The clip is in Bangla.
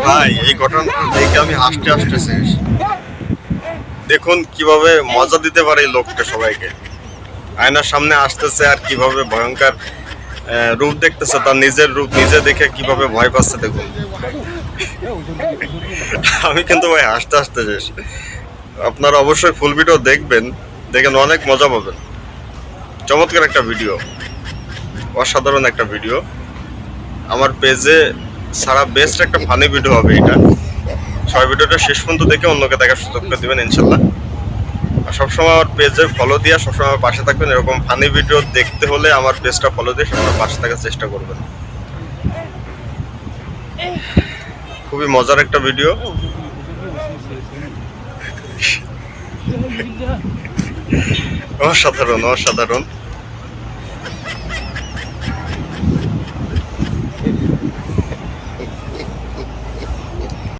ভাই এই ঘটনাটা দেখে আমি হাসতে হাসতে শেষ। দেখুন কিভাবে মজা দিতে পারে এই লোকটা সবাইকে। আয়নার সামনে আসতেছে আর কিভাবে ভয়ঙ্কর রূপ দেখতেছে, তার নিজের রূপ নিজে দেখে কিভাবে ভয় পাচ্ছে দেখুন। আমি কিন্তু ভাই হাসতে হাসতে শেষ। আপনারা অবশ্যই ফুল ভিডিও দেখবেন, দেখেন অনেক মজা পাবেন। চমৎকার একটা ভিডিও, অসাধারণ একটা ভিডিও। আমার পেজে সারা বেস্ট একটা ফানি ভিডিও হবে এটা। সবাই ভিডিওটা শেষ পর্যন্ত দেখে অন্যকে দেখার সুযোগ করে দেবেন ইনশাল্লাহ। আর সবসময় আমার পেজে ফলো দিয়ে সবসময় আমার পাশে থাকবেন। এরকম ফানি ভিডিও দেখতে হলে আমার পেজটা ফলো দিয়ে সবসময় পাশে থাকার চেষ্টা করবেন। খুবই মজার একটা ভিডিও। অসাধারণ অসাধারণ।